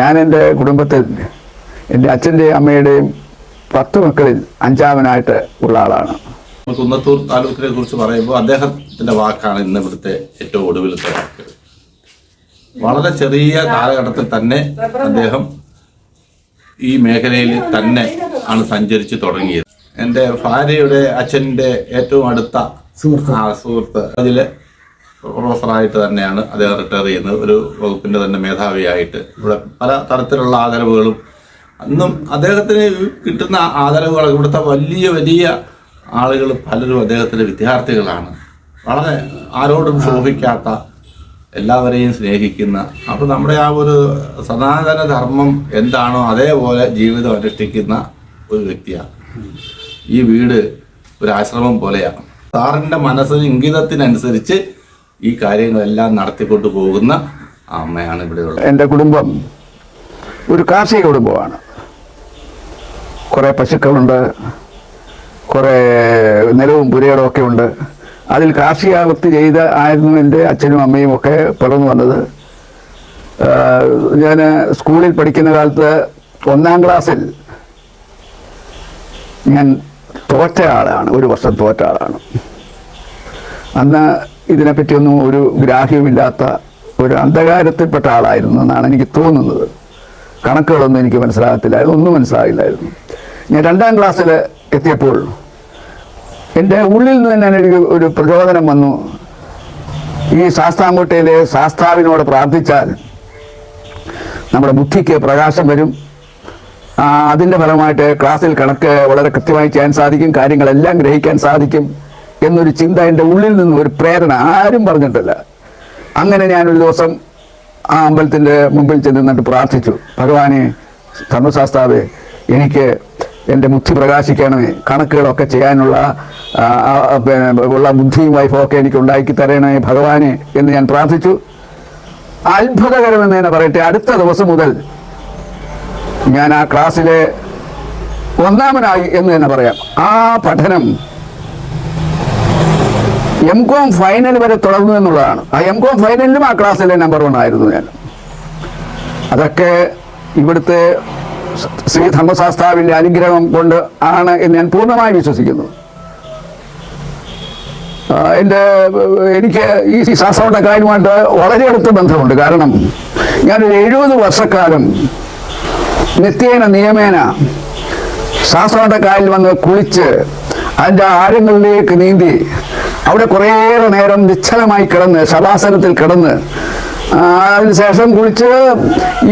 ഞാൻ എൻ്റെ കുടുംബത്തിൽ എൻ്റെ അച്ഛൻ്റെയും അമ്മയുടെയും 10 മക്കളിൽ 5ാമനായിട്ട് ഉള്ള ആളാണ്. കുന്നത്തൂർ താലൂക്കിനെ കുറിച്ച് പറയുമ്പോൾ അദ്ദേഹത്തിൻ്റെ വാക്കാണ് ഇന്ന് ഇവിടുത്തെ ഏറ്റവും ഒടുവിലത്തെ വാക്ക്. വളരെ ചെറിയ കാലഘട്ടത്തിൽ തന്നെ അദ്ദേഹം ഈ മേഖലയിൽ തന്നെ ആണ് സഞ്ചരിച്ച് തുടങ്ങിയത്. എൻ്റെ ഭാര്യയുടെ അച്ഛൻ്റെ ഏറ്റവും അടുത്ത സുഹൃത്ത് അതിലെ പ്രൊഫസറായിട്ട് തന്നെയാണ് അദ്ദേഹം റിട്ടയർ ചെയ്യുന്നത്. ഒരു വകുപ്പിൻ്റെ തന്നെ മേധാവിയായിട്ട് ഇവിടെ പല തരത്തിലുള്ള ആദരവുകളും അന്നും അദ്ദേഹത്തിന് കിട്ടുന്ന ആദരവുകൾ ഇവിടുത്തെ വലിയ വലിയ ആളുകൾ പലരും അദ്ദേഹത്തിൻ്റെ വിദ്യാർത്ഥികളാണ്. വളരെ ആരോടും ശോഭിക്കാത്ത, എല്ലാവരെയും സ്നേഹിക്കുന്ന, അപ്പോൾ നമ്മുടെ ആ ഒരു സനാതന ധർമ്മം എന്താണോ അതേപോലെ ജീവിതം അനുഷ്ഠിക്കുന്ന ഒരു വ്യക്തിയാണ്. ഈ വീട് ഒരു ആശ്രമം പോലെയാണ്. സാറിൻ്റെ മനസ്സിന് ഇംഗിതത്തിനനുസരിച്ച് ഈ കാര്യങ്ങളെല്ലാം നടത്തിക്കൊണ്ടു പോകുന്ന അമ്മയാണ് ഇവിടെയുള്ളത്. എൻ്റെ കുടുംബം ഒരു കാർഷിക കുടുംബമാണ്. കുറേ പശുക്കളുണ്ട്, കുറേ നിലവും പുരകളും ഒക്കെ ഉണ്ട്. അതിൽ കാർഷിക വൃത്തി ആയിരുന്നു എൻ്റെ അച്ഛനും അമ്മയും ഒക്കെ പിറന്നു വന്നത്. ഞാൻ സ്കൂളിൽ പഠിക്കുന്ന കാലത്ത് 1ാം ക്ലാസ്സിൽ ഞാൻ തോറ്റ ആളാണ്, ഒരു വർഷം തോറ്റ ആളാണ്. അന്ന് ഇതിനെപ്പറ്റിയൊന്നും ഒരു ഗ്രാഹ്യമില്ലാത്ത ഒരു അന്ധകാരത്തിൽപ്പെട്ട ആളായിരുന്നു എന്നാണ് എനിക്ക് തോന്നുന്നത്. കണക്കുകളൊന്നും എനിക്ക് മനസ്സിലാകത്തില്ലായിരുന്നു, ഒന്നും മനസ്സിലാകില്ലായിരുന്നു. ഞാൻ 2ാം ക്ലാസ്സിൽ എത്തിയപ്പോൾ എൻ്റെ ഉള്ളിൽ നിന്ന് തന്നെ എനിക്ക് ഒരു പ്രചോദനം വന്നു. ഈ ശാസ്താംകോട്ടയിലെ ശാസ്താവിനോട് പ്രാർത്ഥിച്ചാൽ നമ്മുടെ ബുദ്ധിക്ക് പ്രകാശം വരും. അതിൻ്റെ ഫലമായിട്ട് ക്ലാസ്സിൽ കണക്ക് വളരെ കൃത്യമായി ചെയ്യാൻ സാധിക്കും, കാര്യങ്ങളെല്ലാം ഗ്രഹിക്കാൻ സാധിക്കും എന്നൊരു ചിന്ത എൻ്റെ ഉള്ളിൽ നിന്ന്, ഒരു പ്രേരണ, ആരും പറഞ്ഞിട്ടില്ല. അങ്ങനെ ഞാനൊരു ദിവസം ആ അമ്പലത്തിൻ്റെ മുമ്പിൽ ചെന്നിട്ട് പ്രാർത്ഥിച്ചു, ഭഗവാനെ, ധർമ്മശാസ്താവേ, എനിക്ക് എൻ്റെ ബുദ്ധി പ്രകാശിക്കണമേ, കണക്കുകളൊക്കെ ചെയ്യാനുള്ള ബുദ്ധിയും വൈഫൊക്കെ എനിക്ക് ഉണ്ടാക്കി തരണമേ ഭഗവാനെ എന്ന് ഞാൻ പ്രാർത്ഥിച്ചു. അത്ഭുതകരമെന്ന് തന്നെ പറയട്ടെ, അടുത്ത ദിവസം മുതൽ ഞാൻ ആ ക്ലാസ്സിലെ 1ാമനായി എന്ന് തന്നെ പറയാം. ആ പഠനം M.Com ഫൈനൽ വരെ തുടർന്നു എന്നുള്ളതാണ്. ആ M.Com ഫൈനലിലും ആ ക്ലാസ്സിലെ നമ്പർ 1 ആയിരുന്നു ഞാൻ. അതൊക്കെ ഇവിടുത്തെ ശ്രീ ധർമ്മശാസ്താവിൻ്റെ അനുഗ്രഹം കൊണ്ട് ആണ് എന്ന് ഞാൻ പൂർണ്ണമായി വിശ്വസിക്കുന്നു. എനിക്ക് ഈ ശാസ്ത്രകാര്യമായിട്ട് വളരെ അടുത്ത ബന്ധമുണ്ട്. കാരണം ഞാനൊരു 70 വർഷക്കാലം നിത്യേന നിയമേന ശാസ്ത്രകാരിൽ വന്ന് കുളിച്ച് അതിൻ്റെ ആഴങ്ങളിലേക്ക് നീന്തി അവിടെ കുറേയേറെ നേരം നിശ്ചലമായി കിടന്ന് ശവാസനത്തിൽ കിടന്ന് അതിനുശേഷം കുളിച്ച്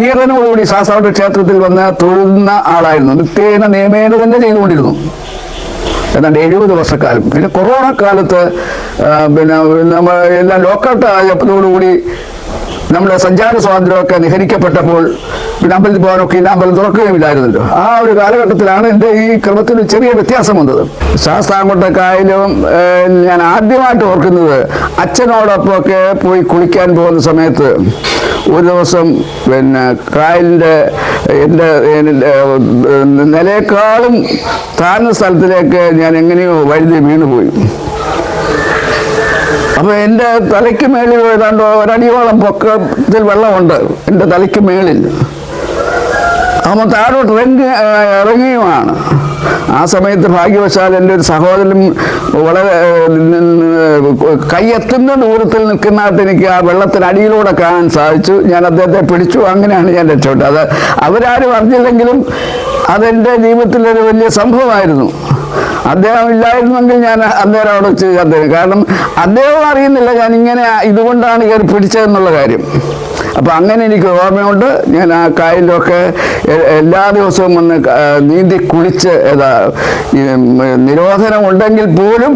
ഈറനോടുകൂടി ശാസ്താവിന്റെ ക്ഷേത്രത്തിൽ വന്ന് തൊഴുന്ന ആളായിരുന്നു. നിത്യേന നിയമേന തന്നെ ചെയ്തുകൊണ്ടിരുന്നു. ഏതാണ്ട് 70 വർഷക്കാലം. പിന്നെ കൊറോണ കാലത്ത് പിന്നെ നമ്മൾ എല്ലാം ലോക്കൗട്ട് ആയതോടുകൂടി നമ്മുടെ സഞ്ചാര സ്വാതന്ത്ര്യമൊക്കെ നിഹരിക്കപ്പെട്ടപ്പോൾ പിന്നെ അമ്പലത്തിൽ പോകാനൊക്കെ ഇല്ല, അമ്പലം തുറക്കുകയുമില്ലായിരുന്നല്ലോ. ആ ഒരു കാലഘട്ടത്തിലാണ് എൻ്റെ ഈ ക്രമത്തിൽ ചെറിയ വ്യത്യാസം വന്നത്. ശാസ്താംകോട്ടക്കായലും ഞാൻ ആദ്യമായിട്ട് ഓർക്കുന്നത് അച്ഛനോടൊപ്പമൊക്കെ പോയി കുളിക്കാൻ പോകുന്ന സമയത്ത് ഒരു ദിവസം പിന്നെ കായലിൻ്റെ എൻ്റെ നിലയേക്കാളും താഴ്ന്ന സ്ഥലത്തിലേക്ക് ഞാൻ എങ്ങനെയോ വഴുതി വീണുപോയി. അപ്പോൾ എൻ്റെ തലയ്ക്ക് മേളിൽ ഏതാണ്ട് 1 അടിയോളം പൊക്കത്തിൽ വെള്ളമുണ്ട് എൻ്റെ തലയ്ക്ക് മേളിൽ. അപ്പോൾ താഴോട്ട് ഇറങ്ങിയുമാണ്. ആ സമയത്ത് ഭാഗ്യവശാൽ എൻ്റെ ഒരു സഹോദരൻ വളരെ കൈയെത്തുന്ന ദൂരത്തിൽ നിൽക്കുന്നിടത്ത് എനിക്ക് ആ വെള്ളത്തിനടിയിലൂടെ കാണാൻ സാധിച്ചു. ഞാൻ അദ്ദേഹത്തെ പിടിച്ചു. അങ്ങനെയാണ് ഞാൻ രക്ഷപ്പെട്ടത്. അത് അവരാരും അറിഞ്ഞില്ലെങ്കിലും അതെൻ്റെ ജീവിതത്തിലൊരു വലിയ സംഭവമായിരുന്നു. അദ്ദേഹം ഇല്ലായിരുന്നെങ്കിൽ ഞാൻ അന്നേരം അവിടെ വെച്ച് അദ്ദേഹം, കാരണം അദ്ദേഹം അറിയുന്നില്ല ഞാൻ ഇങ്ങനെ ഇതുകൊണ്ടാണ് കയറി പിടിച്ചതെന്നുള്ള കാര്യം. അപ്പം അങ്ങനെ എനിക്ക് ഓർമ്മയുണ്ട്. ഞാൻ ആ കായലിലൊക്കെ എല്ലാ ദിവസവും വന്ന് നീന്തി കുളിച്ച് നിരോധനം ഉണ്ടെങ്കിൽ പോലും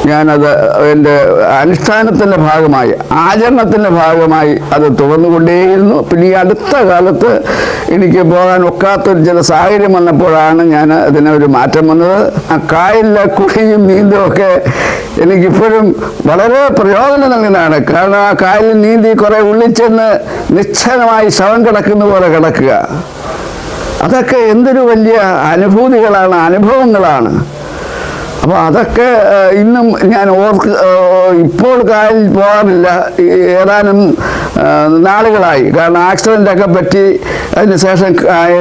ഞാനത് എൻ്റെ അനുഷ്ഠാനത്തിൻ്റെ ഭാഗമായി, ആചരണത്തിൻ്റെ ഭാഗമായി അത് തുടർന്നുകൊണ്ടേയിരുന്നു. പിന്നെ ഈ അടുത്ത കാലത്ത് എനിക്ക് പോകാൻ ഒക്കാത്തൊരു ചില സാഹചര്യം വന്നപ്പോഴാണ് ഞാൻ അതിനൊരു മാറ്റം വന്നത്. ആ കായലിലെ കുളിയും നീന്തും ഒക്കെ എനിക്കിപ്പോഴും വളരെ പ്രയോജനം നൽകുന്നതാണ്. കാരണം ആ കായലിൽ നീന്തി കുറേ ഉള്ളിൽ ചെന്ന് നിശ്ചലമായി ശവം കിടക്കുന്ന പോലെ കിടക്കുക, അതൊക്കെ എന്തൊരു വലിയ അനുഭൂതികളാണ്, അനുഭവങ്ങളാണ്. അപ്പോൾ അതൊക്കെ ഇന്നും ഞാൻ ഇപ്പോൾ കായലിൽ പോകാറില്ല. ഏതാനും നാളുകളായി. കാരണം ആക്സിഡൻ്റൊക്കെ പറ്റി അതിനുശേഷം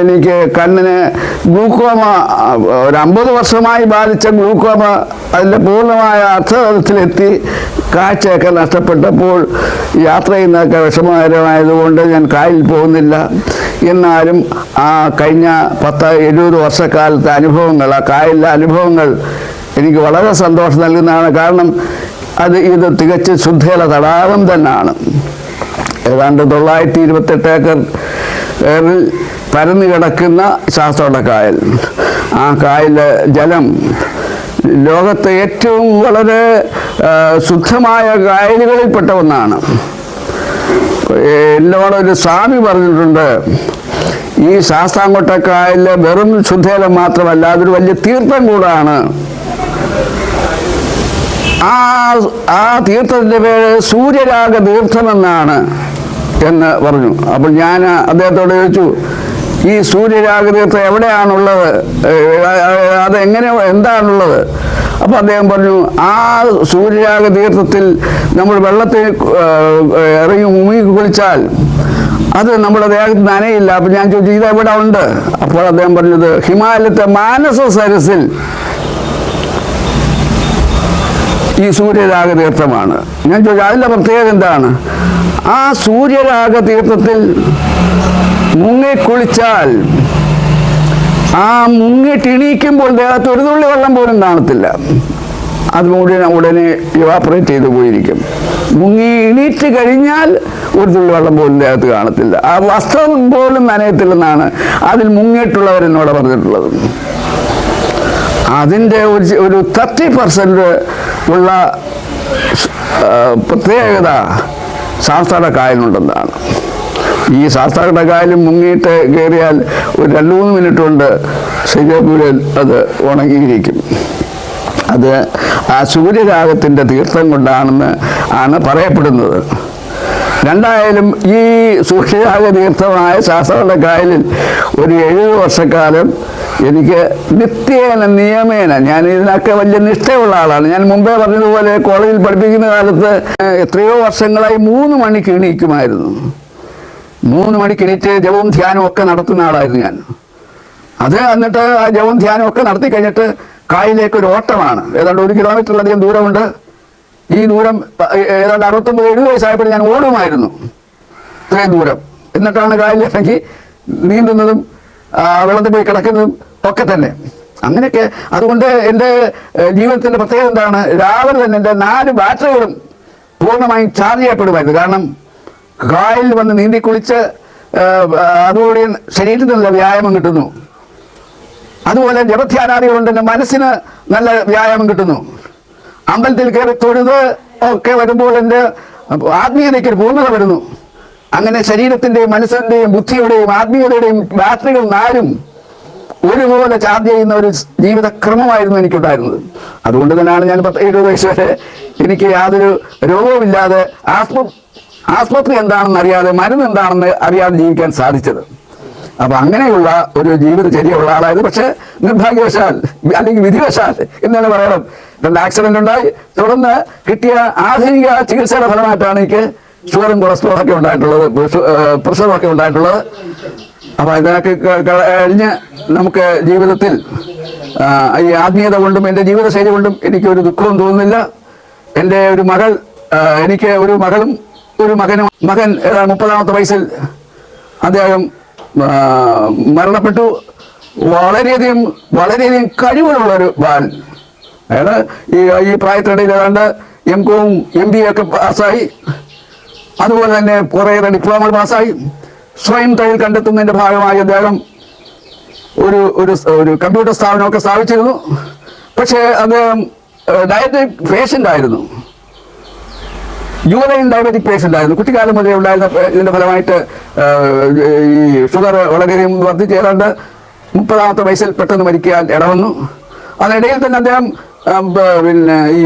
എനിക്ക് കണ്ണിന് ഗ്ലൂക്കോമ, ഒരു 50 വർഷമായി ബാധിച്ച ഗ്ലൂക്കോമ അതിൻ്റെ പൂർണ്ണമായ അർത്ഥത്തിലെത്തി. കാഴ്ചയൊക്കെ നഷ്ടപ്പെട്ടപ്പോൾ യാത്ര ചെയ്യുന്നതൊക്കെ വിഷമകരമായതുകൊണ്ട് ഞാൻ കായലിൽ പോകുന്നില്ല. എന്നാലും ആ കഴിഞ്ഞ 10-70 വർഷക്കാലത്തെ അനുഭവങ്ങൾ, ആ കായലിലെ അനുഭവങ്ങൾ എനിക്ക് വളരെ സന്തോഷം നൽകുന്നതാണ്. കാരണം ഇത് തികച്ച് ശുദ്ധജല തടാകം തന്നെയാണ്. ഏതാണ്ട് 928 ഏക്കറിൽ പരന്നു കിടക്കുന്ന ശാസ്താംകോട്ട കായൽ. ആ കായലിലെ ജലം ലോകത്തെ ഏറ്റവും വളരെ ശുദ്ധമായ കായലുകളിൽപ്പെട്ട ഒന്നാണ്. എന്നോടൊരു സ്വാമി പറഞ്ഞിട്ടുണ്ട്, ഈ ശാസ്താംകോട്ട കായലിലെ വെറും ശുദ്ധജലം മാത്രമല്ല, അതൊരു വലിയ തീർത്ഥം കൂടാണ്. ആ തീർത്ഥത്തിൻ്റെ പേര് സൂര്യരാഗ തീർത്ഥമെന്നാണ് എന്ന് പറഞ്ഞു. അപ്പോൾ ഞാൻ അദ്ദേഹത്തോട് ചോദിച്ചു, ഈ സൂര്യരാഗ തീർത്ഥം എവിടെയാണുള്ളത്, എന്താണുള്ളത്? അപ്പോൾ അദ്ദേഹം പറഞ്ഞു, ആ സൂര്യരാഗ തീർത്ഥത്തിൽ നമ്മൾ വെള്ളത്തിൽ ഇറങ്ങി മുങ്ങി കുളിച്ചാൽ അത് നമ്മുടെ ദേഹത്ത് നനയില്ല. അപ്പോൾ ഞാൻ ചോദിച്ചു, ഇതെവിടെ ഉണ്ട്? അപ്പോൾ അദ്ദേഹം പറഞ്ഞത്, ഹിമാലയത്തെ മാനസ സരസിൽ ഈ സൂര്യരാഗ തീർത്ഥമാണ്. ഞാൻ ചോദിച്ചു, അതിൻ്റെ പ്രത്യേകത എന്താണ്? ആ സൂര്യരാഗ തീർത്ഥത്തിൽ മുങ്ങിക്കുളിച്ചാൽ ആ മുങ്ങിട്ടിണീക്കുമ്പോൾ ദേഹത്ത് ഒരു തുള്ളി വെള്ളം പോലും കാണത്തില്ല. അത് ഉടനെ ഇവാപ്പറേറ്റ് ചെയ്ത് പോയിരിക്കും. മുങ്ങി എണീറ്റ് കഴിഞ്ഞാൽ ഒരു തുള്ളി വെള്ളം പോലും ദേഹത്ത് കാണത്തില്ല. ആ വസ്ത്രം പോലും നനയത്തില്ലെന്നാണ് അതിൽ മുങ്ങിയിട്ടുള്ളവരെന്നോട് പറഞ്ഞിട്ടുള്ളത്. അതിൻ്റെ ഒരു 30% ഉള്ള പ്രത്യേകത ശാസ്താംകോട്ട കായലിനുണ്ടെന്നാണ്. ഈ ശാസ്താംകോട്ട കായലും മുങ്ങിയിട്ട് കയറിയാൽ ഒരു 2-3 മിനിറ്റ് കൊണ്ട് ശരീരപൂരൽ അത് ഉണങ്ങിയിരിക്കും. അത് ആ സൂര്യരാഗത്തിൻ്റെ തീർത്ഥം കൊണ്ടാണ് പറയപ്പെടുന്നത്. രണ്ടായാലും ഈ സൂര്യരാഗ തീർത്ഥമായ ശാസ്താംകോട്ട കായലിൽ ഒരു 70 വർഷക്കാലം എനിക്ക് നിയമേന, ഞാൻ ഇതിനൊക്കെ വലിയ നിഷ്ഠയുള്ള ആളാണ്. ഞാൻ മുമ്പേ പറഞ്ഞതുപോലെ കോളേജിൽ പഠിപ്പിക്കുന്ന കാലത്ത് എത്രയോ വർഷങ്ങളായി 3 മണിക്ക് എണീക്കുമായിരുന്നു. 3 മണിക്ക് എണീറ്റ് ജപവും ധ്യാനവും ഒക്കെ നടത്തുന്ന ആളായിരുന്നു ഞാൻ. എന്നിട്ട് ആ ജപവും ധ്യാനവും ഒക്കെ നടത്തി കഴിഞ്ഞിട്ട് കായലിലേക്ക് ഒരു ഓട്ടമാണ്. ഏതാണ്ട് 1 കിലോമീറ്ററിലധികം ദൂരമുണ്ട്. ഈ ദൂരം ഏതാണ്ട് 69-70 വയസ്സായപ്പോൾ ഞാൻ ഓടുമായിരുന്നു ഇത്രയും ദൂരം. എന്നിട്ടാണ് കായലിലിറങ്ങി നീന്തുന്നതും വെള്ളത്തിൽ പോയി കിടക്കുന്നതും ഒക്കെ തന്നെ. അങ്ങനെയൊക്കെ. അതുകൊണ്ട് എൻ്റെ ജീവിതത്തിൻ്റെ പ്രത്യേകത എന്താണ്? രാവിലെ തന്നെ എൻ്റെ 4 ബാറ്ററികളും പൂർണ്ണമായും ചാർജ് ചെയ്യപ്പെടുമായിരുന്നു. കാരണം കായലിൽ വന്ന് നീന്തി കുളിച്ച് അതുകൂടി ശരീരത്തിന് നല്ല വ്യായാമം കിട്ടുന്നു. അതുപോലെ ജപധ്യാനാദികൾ കൊണ്ട് എൻ്റെ മനസ്സിന് നല്ല വ്യായാമം കിട്ടുന്നു. അമ്പലത്തിൽ കയറി തൊഴുത് ഒക്കെ വരുമ്പോൾ എൻ്റെ ആത്മീയതയ്ക്ക് ഒരു പൂർണ്ണത വരുന്നു. അങ്ങനെ ശരീരത്തിൻ്റെയും മനസ്സിൻ്റെയും ബുദ്ധിയുടെയും ആത്മീയതയുടെയും ബാറ്ററികൾ 4ഉം ഒരുപോലെ ചാർജ് ചെയ്യുന്ന ഒരു ജീവിതക്രമമായിരുന്നു എനിക്കുണ്ടായിരുന്നത്. അതുകൊണ്ട് തന്നെയാണ് ഞാൻ 70 വയസ്സ് വരെ എനിക്ക് യാതൊരു രോഗവുമില്ലാതെ ആസ്പത്രി എന്താണെന്ന് അറിയാതെ, മരുന്ന് എന്താണെന്ന് അറിയാതെ ജീവിക്കാൻ സാധിച്ചത്. അപ്പം അങ്ങനെയുള്ള ഒരു ജീവിതചര്യയുള്ള ആളായത്. പക്ഷേ നിർഭാഗ്യവശാൽ അല്ലെങ്കിൽ വിധിവശാൽ എന്നാണ് പറയണം, 2 ആക്സിഡന്റ് ഉണ്ടായി. തുടർന്ന് കിട്ടിയ ആധുനിക ചികിത്സയുടെ ഫലമായിട്ടാണ് എനിക്ക് ഷുഗറും കൊളസ്ട്രോളൊക്കെ ഉണ്ടായിട്ടുള്ളത്, പ്രഷറൊക്കെ ഉണ്ടായിട്ടുള്ളത്. അപ്പം ഇതിനൊക്കെ കഴിഞ്ഞ് നമുക്ക് ജീവിതത്തിൽ ഈ ആത്മീയത കൊണ്ടും എൻ്റെ ജീവിതശൈലി കൊണ്ടും എനിക്കൊരു ദുഃഖവും തോന്നുന്നില്ല. എൻ്റെ ഒരു മകൾ, എനിക്ക് ഒരു മകളും ഒരു മകനും. മകൻ 30-ാമത്തെ വയസ്സിൽ അദ്ദേഹം മരണപ്പെട്ടു. വളരെയധികം കഴിവുള്ളൊരു ബാലൻ. അയാൾ ഈ പ്രായത്തിനിടയിൽ ഏതാണ്ട് MCOM MBA ഒക്കെ പാസ്സായി. അതുപോലെ തന്നെ കുറേയേറെ ഡിപ്ലോമകൾ പാസ്സായി. സ്വയം തൊഴിൽ കണ്ടെത്തുന്നതിൻ്റെ ഭാഗമായി അദ്ദേഹം ഒരു കമ്പ്യൂട്ടർ സ്ഥാപനമൊക്കെ സ്ഥാപിച്ചിരുന്നു. പക്ഷേ അദ്ദേഹം ഡയബറ്റിക് പേഷ്യൻ്റ് ആയിരുന്നു. യുവതയും ഡയബറ്റിക് പേഷ്യൻ്റ് ആയിരുന്നു. കുട്ടിക്കാലം മുതലേ ഉണ്ടായിരുന്ന ഇതിൻ്റെ ഫലമായിട്ട് ഈ ഷുഗർ വളരെയധികം വർദ്ധിച്ച് ഏതാണ്ട് 30-ാമത്തെ വയസ്സിൽ പെട്ടെന്ന് മരിക്കാൻ ഇടവന്നു. അതിനിടയിൽ തന്നെ അദ്ദേഹം പിന്നെ ഈ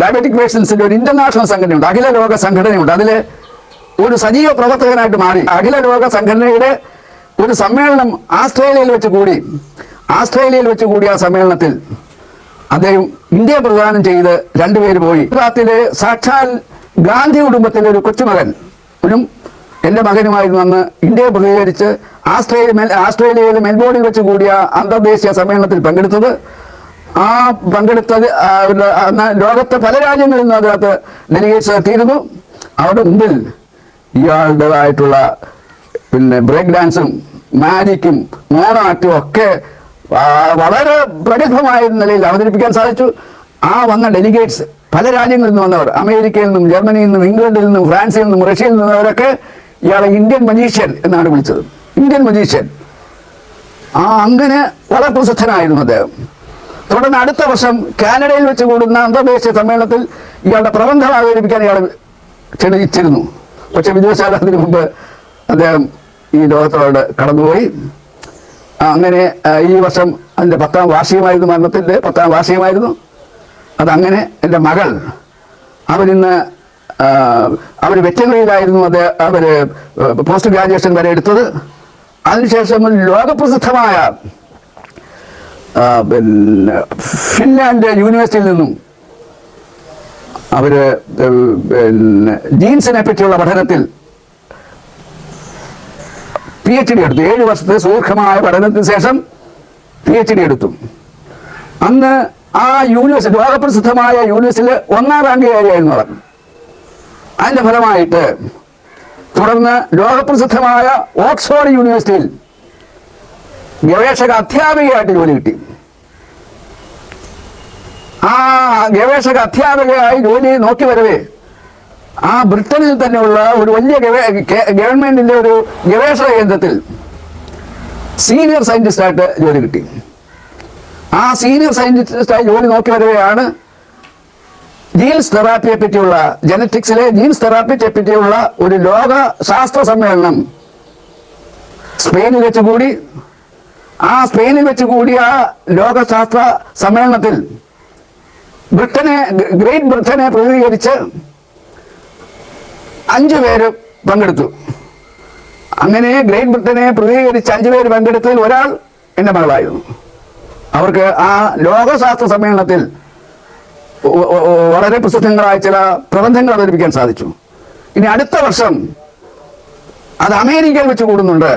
ഡയബറ്റിക് പേഷ്യൻസിൻ്റെ ഒരു ഇൻ്റർനാഷണൽ സംഘടനയുണ്ട്, അഖില ലോക സംഘടനയുണ്ട്. അതിൽ ഒരു സജീവ പ്രവർത്തകനായിട്ട് മാറി. അഖില ലോക സംഘടനയുടെ ഒരു സമ്മേളനം ആസ്ട്രേലിയയിൽ വെച്ച് കൂടി. ആ സമ്മേളനത്തിൽ അദ്ദേഹം ഇന്ത്യ പ്രദാനം ചെയ്ത് രണ്ടുപേര് പോയി. ഗുജറാത്തിലെ സാക്ഷാൽ ഗാന്ധി കുടുംബത്തിലെ ഒരു കൊച്ചുമകനും എൻ്റെ മകനുമായിരുന്നു അന്ന് ഇന്ത്യയെ പ്രതികരിച്ച് ആസ്ട്രേലിയയിലെ മെൽബോണിൽ വെച്ച് കൂടിയ അന്തർദേശീയ സമ്മേളനത്തിൽ പങ്കെടുത്തത്. ആ പങ്കെടുത്തത് അന്ന് ലോകത്തെ പല രാജ്യങ്ങളിൽ നിന്നും അതിനകത്ത് ഡെലിഗേറ്റ്സ് എത്തിയിരുന്നു. അവിടെ മുമ്പിൽ ഇയാളുടേതായിട്ടുള്ള ബ്രേക്ക് ഡാൻസും മാജിക്കും മോണാറ്റും ഒക്കെ വളരെ പ്രഗത്ഭമായ നിലയിൽ അവതരിപ്പിക്കാൻ സാധിച്ചു. ആ വന്ന ഡെലിഗേറ്റ്സ് പല രാജ്യങ്ങളിൽ നിന്ന് വന്നവർ, അമേരിക്കയിൽ നിന്നും ജർമ്മനിയിൽ നിന്നും ഇംഗ്ലണ്ടിൽ നിന്നും ഫ്രാൻസിൽ നിന്നും റഷ്യയിൽ നിന്നവരൊക്കെ ഇയാളെ ഇന്ത്യൻ മജീഷ്യൻ എന്നാണ് വിളിച്ചത്. Indian magician. അങ്ങനെ വളരെ പ്രസിദ്ധനായിരുന്നു അദ്ദേഹം. തുടർന്ന് അടുത്ത വർഷം കാനഡയിൽ വെച്ച് കൂടുന്ന അന്തർദേശീയ സമ്മേളനത്തിൽ ഇയാളുടെ പ്രബന്ധം അവതരിപ്പിക്കാൻ ഇയാൾ ക്ഷണിച്ചിരുന്നു. പക്ഷെ വിദേശാല അതിനു മുമ്പ് അദ്ദേഹം ഈ ലോകത്തോട് കടന്നുപോയി. അങ്ങനെ ഈ വർഷം അതിൻ്റെ 10ാം വാർഷികമായിരുന്നു, മരണത്തിൻ്റെ 10ാം വാർഷികമായിരുന്നു. അതങ്ങനെ എൻ്റെ മകൾ അവരിന്ന് അവർ വെറ്ററിയിലായിരുന്നു അവർ പോസ്റ്റ് ഗ്രാജുവേഷൻ വരെ എടുത്തത്. അതിനുശേഷം ലോകപ്രസിദ്ധമായ ഫിൻലാൻഡ് യൂണിവേഴ്സിറ്റിയിൽ നിന്നും അവർ ജീൻസിനെ പറ്റിയുള്ള പഠനത്തിൽ PhD എടുത്തു. 7 വർഷത്തെ സുദീർഘമായ പഠനത്തിന് ശേഷം PhD എടുത്തു. അന്ന് ആ യൂണിവേഴ്സിറ്റി, ലോകപ്രസിദ്ധമായ യൂണിവേഴ്സിറ്റിയിൽ 1ാം റാങ്കുകാരിയായിരുന്നു അവർ. അതിൻ്റെ ഫലമായിട്ട് തുടർന്ന് ലോകപ്രസിദ്ധമായ ഓക്സ്ഫോർഡ് യൂണിവേഴ്സിറ്റിയിൽ ഗവേഷക അധ്യാപികയായിട്ട് ജോലി കിട്ടി. ആ ഗവേഷക അധ്യാപികയായി ജോലി നോക്കി വരവേ ആ ബ്രിട്ടനിൽ തന്നെയുള്ള ഒരു വലിയ ഗവൺമെന്റിന്റെ ഒരു ഗവേഷണ കേന്ദ്രത്തിൽ സീനിയർ സയന്റിസ്റ്റായിട്ട് ജോലി കിട്ടി. ആ സീനിയർ സയന്റിസ്റ്റായി ജോലി നോക്കി വരവെയാണ് ജീൻസ് തെറാപ്പിയെ പറ്റിയുള്ള, ജനറ്റിക്സിലെ ജീൻസ് തെറാപ്പിയെ പറ്റിയുള്ള ഒരു ലോക ശാസ്ത്ര സമ്മേളനം സ്പെയിനിൽ വെച്ച് കൂടി. ആ സ്പെയിനിൽ വെച്ച് കൂടിയ ലോകശാസ്ത്ര സമ്മേളനത്തിൽ ഗ്രേറ്റ് ബ്രിട്ടനെ പ്രതിനിധീകരിച്ച് 5 പേര് പങ്കെടുത്തു. അങ്ങനെ ഗ്രേറ്റ് ബ്രിട്ടനെ പ്രതിനിധീകരിച്ച് 5 പേര് പങ്കെടുത്തതിൽ ഒരാൾ എൻ്റെ മകളായിരുന്നു. അവർക്ക് ആ ലോകശാസ്ത്ര സമ്മേളനത്തിൽ വളരെ പ്രസിദ്ധങ്ങളായ ചില പ്രബന്ധങ്ങൾ അവതരിപ്പിക്കാൻ സാധിച്ചു. ഇനി അടുത്ത വർഷം അത് അമേരിക്കയിൽ വെച്ച് കൂടുന്നുണ്ട്.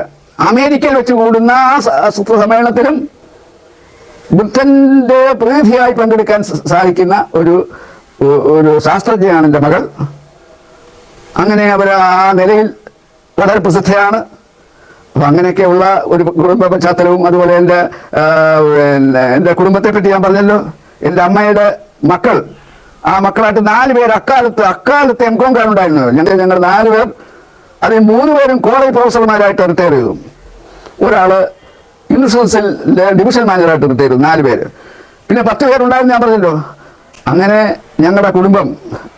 അമേരിക്കയിൽ വെച്ച് കൂടുന്ന ആ സമ്മേളനത്തിലും ബ്രിട്ടന്റെ പ്രതിനിധിയായി പങ്കെടുക്കാൻ സാധിക്കുന്ന ഒരു ശാസ്ത്രജ്ഞയാണ് എൻ്റെ മകൾ. അങ്ങനെ അവർ ആ നിലയിൽ വളരെ പ്രസിദ്ധയാണ്. അപ്പം അങ്ങനെയൊക്കെയുള്ള ഒരു കുടുംബ പശ്ചാത്തലവും, അതുപോലെ എൻ്റെ കുടുംബത്തെ പറ്റി ഞാൻ പറഞ്ഞല്ലോ. എൻ്റെ അമ്മയുടെ മക്കൾ, ആ മക്കളായിട്ട് 4 പേർ അക്കാലത്ത് M.Com ഉണ്ടായിരുന്നു. ഞങ്ങൾ 4 പേർ, അതിൽ 3 പേരും കോളേജ് പ്രൊഫസർമാരായിട്ട് റിട്ടയർ ചെയ്തു. ഒരാൾ ഇൻഷുറൻസിൽ ഡിവിഷൻ മാനേജറായിട്ട് റിട്ടയർ ചെയ്തു. 4 പേര്. പിന്നെ 10 പേരുണ്ടായിരുന്നു ഞാൻ പറഞ്ഞല്ലോ. അങ്ങനെ ഞങ്ങളുടെ കുടുംബം,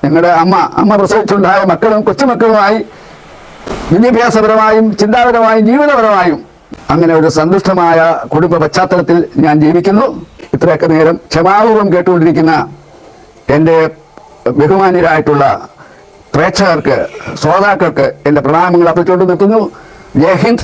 ഞങ്ങളുടെ അമ്മ പ്രസവിച്ചുണ്ടായ മക്കളും കൊച്ചുമക്കളുമായി വിദ്യാഭ്യാസപരമായും ചിന്താപരമായും ജീവിതപരമായും അങ്ങനെ ഒരു സന്തുഷ്ടമായ കുടുംബ പശ്ചാത്തലത്തിൽ ഞാൻ ജീവിക്കുന്നു. ഇത്രയൊക്കെ നേരം ക്ഷമാപൂർവം കേട്ടുകൊണ്ടിരിക്കുന്ന എൻ്റെ ബഹുമാന്യരായിട്ടുള്ള പ്രേക്ഷകർക്ക്, ശ്രോതാക്കൾക്ക് എൻ്റെ പ്രണാമങ്ങൾ അർപ്പിച്ചുകൊണ്ട് നിർത്തുന്നു. ജയ് ഹിന്ദ്.